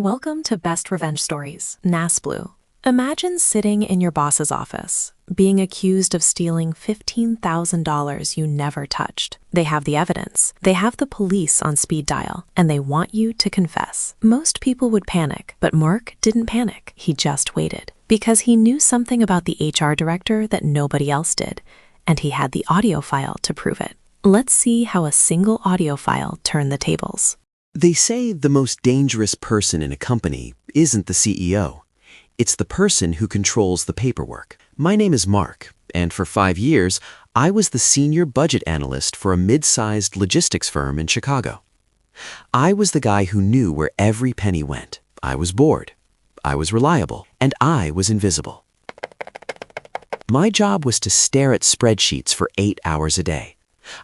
Welcome to Best Revenge Stories, Nassblue. Imagine sitting in your boss's office, being accused of stealing $15,000 you never touched. They have the evidence, they have the police on speed dial, and they want you to confess. Most people would panic, but Mark didn't panic. He just waited, because he knew something about the HR director that nobody else did, and he had the audio file to prove it. Let's see how a single audio file turned the tables. They say the most dangerous person in a company isn't the CEO. It's the person who controls the paperwork. My name is Mark, and for 5 years, I was the senior budget analyst for a mid-sized logistics firm in Chicago. I was the guy who knew where every penny went. I was bored. I was reliable, and I was invisible. My job was to stare at spreadsheets for 8 hours a day.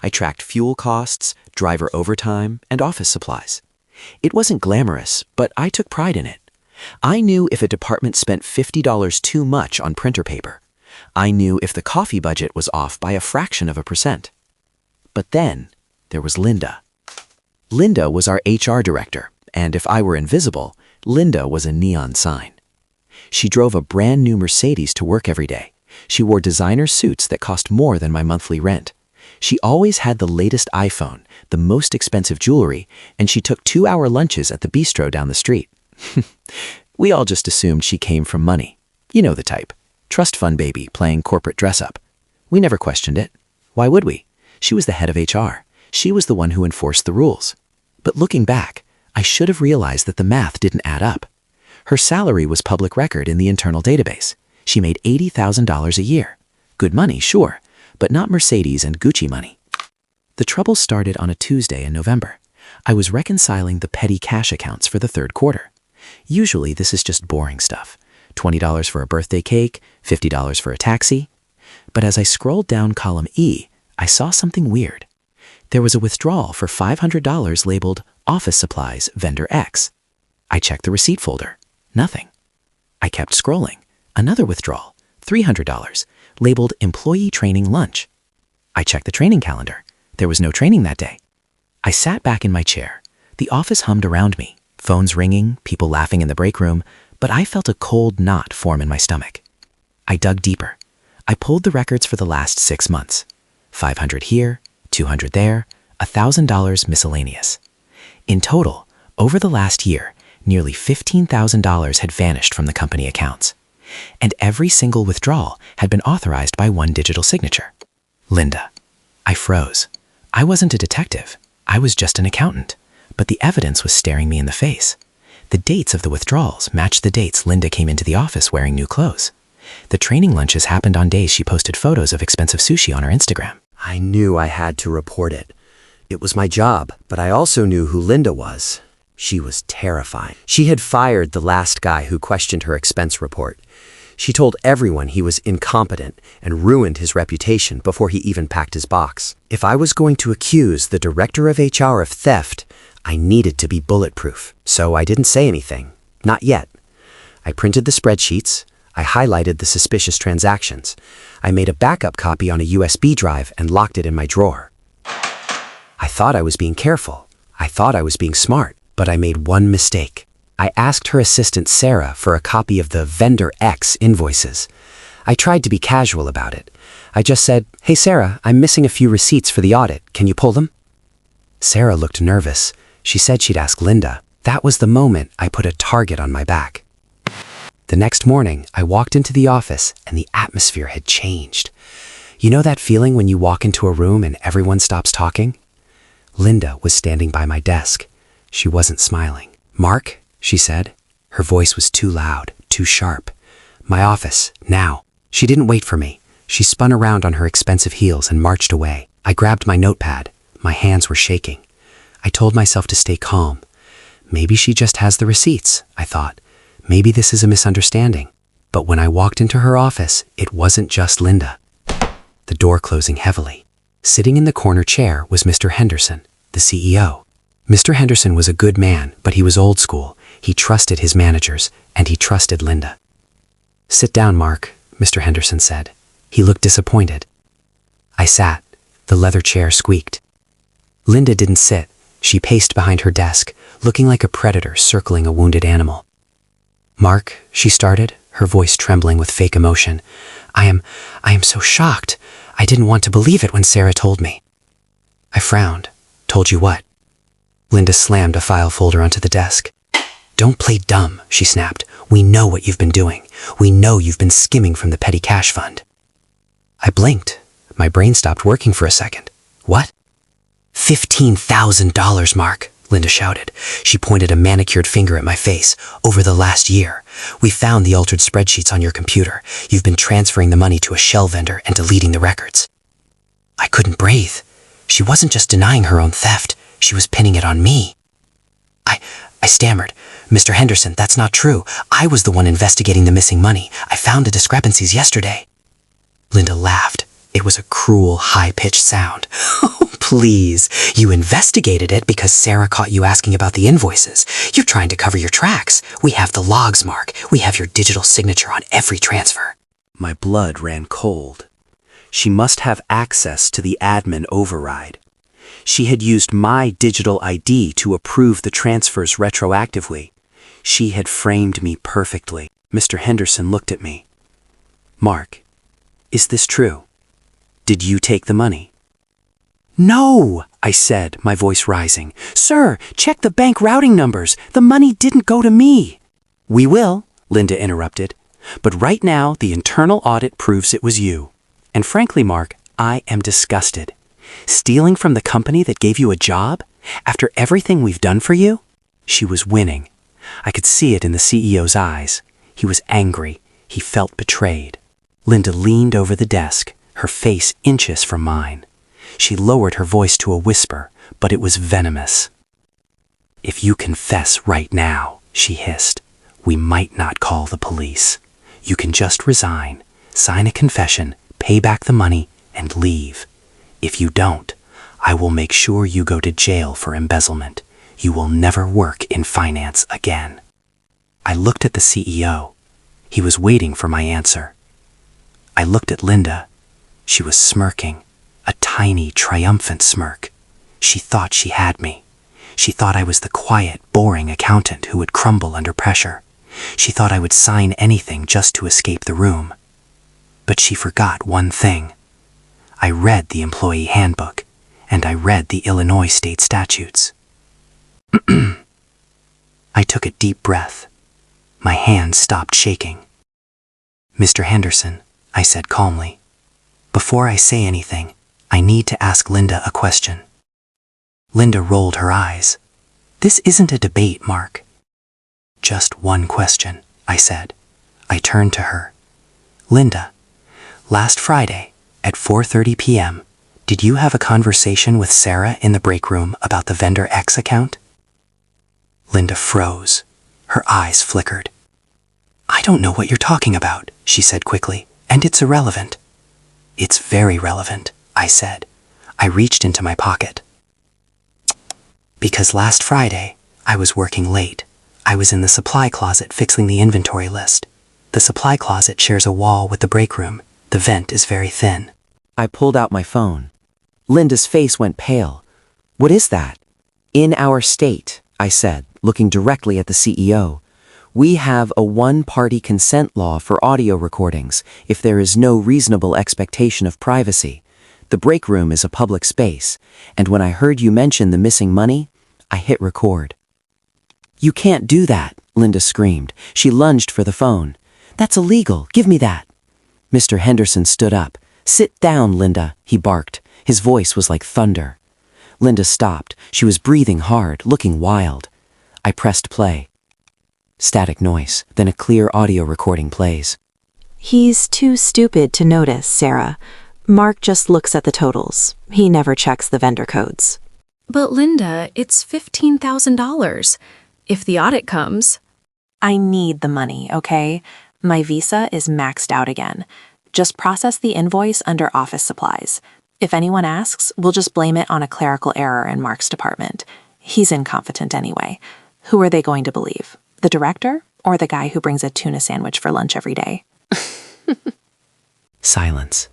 I tracked fuel costs, driver overtime, and office supplies. It wasn't glamorous, but I took pride in it. I knew if a department spent $50 too much on printer paper. I knew if the coffee budget was off by a fraction of a percent. But then, there was Linda. Linda was our HR director, and if I were invisible, Linda was a neon sign. She drove a brand new Mercedes to work every day. She wore designer suits that cost more than my monthly rent. She always had the latest iPhone, the most expensive jewelry, and she took 2-hour lunches at the bistro down the street. We all just assumed she came from money. You know the type. Trust fund baby playing corporate dress-up. We never questioned it. Why would we? She was the head of HR. She was the one who enforced the rules. But looking back, I should have realized that the math didn't add up. Her salary was public record in the internal database. She made $80,000 a year. Good money, sure, but not Mercedes and Gucci money. The trouble started on a Tuesday in November. I was reconciling the petty cash accounts for the third quarter. Usually this is just boring stuff. $20 for a birthday cake, $50 for a taxi. But as I scrolled down column E, I saw something weird. There was a withdrawal for $500 labeled Office Supplies Vendor X. I checked the receipt folder. Nothing. I kept scrolling. Another withdrawal, $300, labeled Employee Training Lunch. I checked the training calendar. There was no training that day. I sat back in my chair. The office hummed around me, phones ringing, people laughing in the break room, but I felt a cold knot form in my stomach. I dug deeper. I pulled the records for the last 6 months. $500 here, $200 there, $1,000 miscellaneous. In total, over the last year, nearly $15,000 had vanished from the company accounts. And every single withdrawal had been authorized by one digital signature. Linda. I froze. I wasn't a detective. I was just an accountant. But the evidence was staring me in the face. The dates of the withdrawals matched the dates Linda came into the office wearing new clothes. The training lunches happened on days she posted photos of expensive sushi on her Instagram. I knew I had to report it. It was my job, but I also knew who Linda was. She was terrifying. She had fired the last guy who questioned her expense report. She told everyone he was incompetent and ruined his reputation before he even packed his box. If I was going to accuse the director of HR of theft, I needed to be bulletproof. So I didn't say anything. Not yet. I printed the spreadsheets. I highlighted the suspicious transactions. I made a backup copy on a USB drive and locked it in my drawer. I thought I was being careful. I thought I was being smart. But I made one mistake. I asked her assistant Sarah for a copy of the Vendor X invoices. I tried to be casual about it. I just said, "Hey Sarah, I'm missing a few receipts for the audit. Can you pull them?" Sarah looked nervous. She said she'd ask Linda. That was the moment I put a target on my back. The next morning, I walked into the office and the atmosphere had changed. You know that feeling when you walk into a room and everyone stops talking? Linda was standing by my desk. She wasn't smiling. "Mark," she said. Her voice was too loud, too sharp. "My office, now." She didn't wait for me. She spun around on her expensive heels and marched away. I grabbed my notepad. My hands were shaking. I told myself to stay calm. Maybe she just has the receipts, I thought. Maybe this is a misunderstanding. But when I walked into her office, it wasn't just Linda. The door closing heavily. Sitting in the corner chair was Mr. Henderson, the CEO. Mr. Henderson was a good man, but he was old school. He trusted his managers, and he trusted Linda. "Sit down, Mark," Mr. Henderson said. He looked disappointed. I sat. The leather chair squeaked. Linda didn't sit. She paced behind her desk, looking like a predator circling a wounded animal. "Mark," she started, her voice trembling with fake emotion. I am so shocked. I didn't want to believe it when Sarah told me." I frowned. "Told you what?" Linda slammed a file folder onto the desk. "Don't play dumb," she snapped. "We know what you've been doing. We know you've been skimming from the petty cash fund." I blinked. My brain stopped working for a second. "What?" $15,000, Mark," Linda shouted. She pointed a manicured finger at my face. "Over the last year. We found the altered spreadsheets on your computer. You've been transferring the money to a shell vendor and deleting the records." I couldn't breathe. She wasn't just denying her own theft. She was pinning it on me. I stammered. "Mr. Henderson, that's not true. I was the one investigating the missing money. I found the discrepancies yesterday." Linda laughed. It was a cruel, high-pitched sound. "Oh, please. You investigated it because Sarah caught you asking about the invoices. You're trying to cover your tracks. We have the logs, Mark. We have your digital signature on every transfer." My blood ran cold. She must have access to the admin override. She had used my digital ID to approve the transfers retroactively. She had framed me perfectly. Mr. Henderson looked at me. "Mark, is this true? Did you take the money?" "No," I said, my voice rising. "Sir, check the bank routing numbers. The money didn't go to me." "We will," Linda interrupted. "But right now, the internal audit proves it was you. And frankly, Mark, I am disgusted. Stealing from the company that gave you a job? After everything we've done for you?" She was winning. I could see it in the CEO's eyes. He was angry. He felt betrayed. Linda leaned over the desk, her face inches from mine. She lowered her voice to a whisper, but it was venomous. "If you confess right now," she hissed, "we might not call the police. You can just resign, sign a confession, pay back the money, and leave. If you don't, I will make sure you go to jail for embezzlement. You will never work in finance again." I looked at the CEO. He was waiting for my answer. I looked at Linda. She was smirking, a tiny, triumphant smirk. She thought she had me. She thought I was the quiet, boring accountant who would crumble under pressure. She thought I would sign anything just to escape the room. But she forgot one thing. I read the employee handbook, and I read the Illinois state statutes. I took a deep breath. My hands stopped shaking. "Mr. Henderson," I said calmly, "before I say anything, I need to ask Linda a question." Linda rolled her eyes. "This isn't a debate, Mark." "Just one question," I said. I turned to her. "Linda, last Friday, at 4:30 p.m., did you have a conversation with Sarah in the break room about the Vendor X account?" Linda froze. Her eyes flickered. "I don't know what you're talking about," she said quickly, "and it's irrelevant." "It's very relevant," I said. I reached into my pocket. "Because last Friday, I was working late. I was in the supply closet fixing the inventory list. The supply closet shares a wall with the break room. The vent is very thin." I pulled out my phone. Linda's face went pale. "What is that?" "In our state," I said, looking directly at the CEO. "We have a one-party consent law for audio recordings if there is no reasonable expectation of privacy. The break room is a public space, and when I heard you mention the missing money, I hit record." "You can't do that," Linda screamed. She lunged for the phone. "That's illegal. Give me that." Mr. Henderson stood up. "Sit down, Linda," he barked. His voice was like thunder. Linda stopped. She was breathing hard, looking wild. I pressed play. Static noise, then a clear audio recording plays. "He's too stupid to notice, Sarah. Mark just looks at the totals. He never checks the vendor codes." "But Linda, it's $15,000. If the audit comes..." "I need the money, okay? My visa is maxed out again. Just process the invoice under office supplies. If anyone asks, we'll just blame it on a clerical error in Mark's department. He's incompetent anyway. Who are they going to believe? The director or the guy who brings a tuna sandwich for lunch every day?" Silence.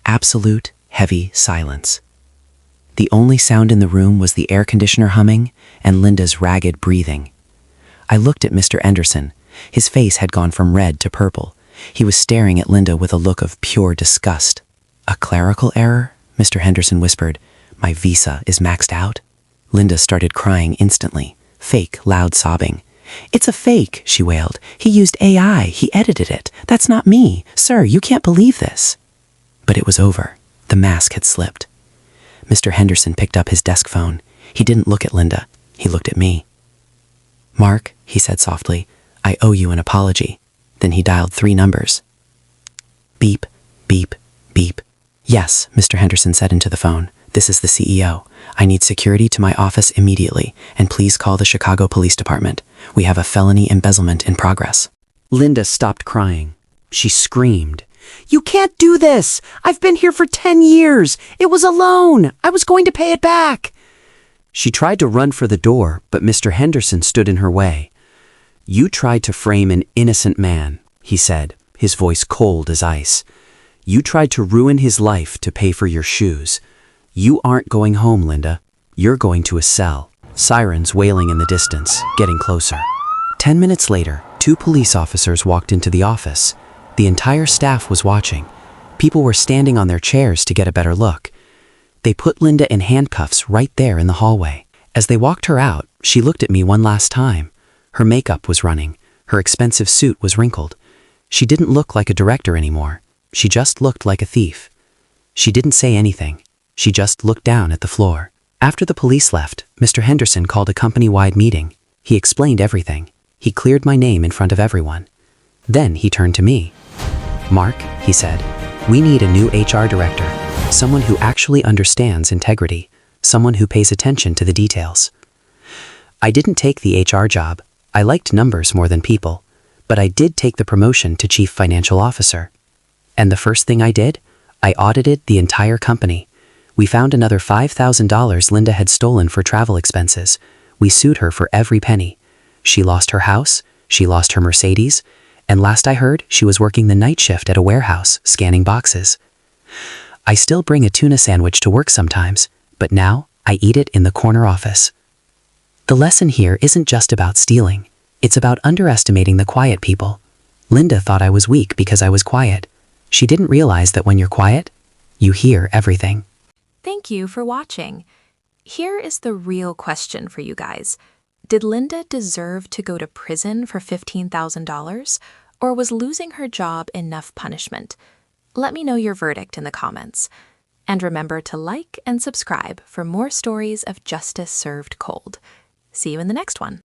Absolute, heavy silence. The only sound in the room was the air conditioner humming and Linda's ragged breathing. I looked at Mr. Anderson. His face had gone from red to purple. He was staring at Linda with a look of pure disgust. "A clerical error?" Mr. Henderson whispered. "My visa is maxed out." Linda started crying instantly. Fake, loud sobbing. "It's a fake," she wailed. "He used AI. He edited it. That's not me. Sir, you can't believe this." But it was over. The mask had slipped. Mr. Henderson picked up his desk phone. He didn't look at Linda. He looked at me. "Mark," he said softly, "I owe you an apology." Then he dialed 3 numbers. Beep, beep, beep. "Yes," Mr. Henderson said into the phone. "This is the CEO. I need security to my office immediately, and please call the Chicago Police Department. We have a felony embezzlement in progress." Linda stopped crying. She screamed, "You can't do this! I've been here for 10 years! It was a loan! I was going to pay it back!" She tried to run for the door, but Mr. Henderson stood in her way. "You tried to frame an innocent man," he said, his voice cold as ice. "You tried to ruin his life to pay for your shoes. You aren't going home, Linda. You're going to a cell." Sirens wailing in the distance, getting closer. 10 minutes later, 2 police officers walked into the office. The entire staff was watching. People were standing on their chairs to get a better look. They put Linda in handcuffs right there in the hallway. As they walked her out, she looked at me one last time. Her makeup was running. Her expensive suit was wrinkled. She didn't look like a director anymore. She just looked like a thief. She didn't say anything. She just looked down at the floor. After the police left, Mr. Henderson called a company-wide meeting. He explained everything. He cleared my name in front of everyone. Then he turned to me. "Mark," he said, "we need a new HR director, someone who actually understands integrity, someone who pays attention to the details." I didn't take the HR job. I liked numbers more than people, but I did take the promotion to Chief Financial Officer. And the first thing I did? I audited the entire company. We found another $5,000 Linda had stolen for travel expenses. We sued her for every penny. She lost her house, she lost her Mercedes, and last I heard, she was working the night shift at a warehouse, scanning boxes. I still bring a tuna sandwich to work sometimes, but now I eat it in the corner office. The lesson here isn't just about stealing. It's about underestimating the quiet people. Linda thought I was weak because I was quiet. She didn't realize that when you're quiet, you hear everything. Thank you for watching. Here is the real question for you guys. Did Linda deserve to go to prison for $15,000, or was losing her job enough punishment? Let me know your verdict in the comments. And remember to like and subscribe for more stories of justice served cold. See you in the next one.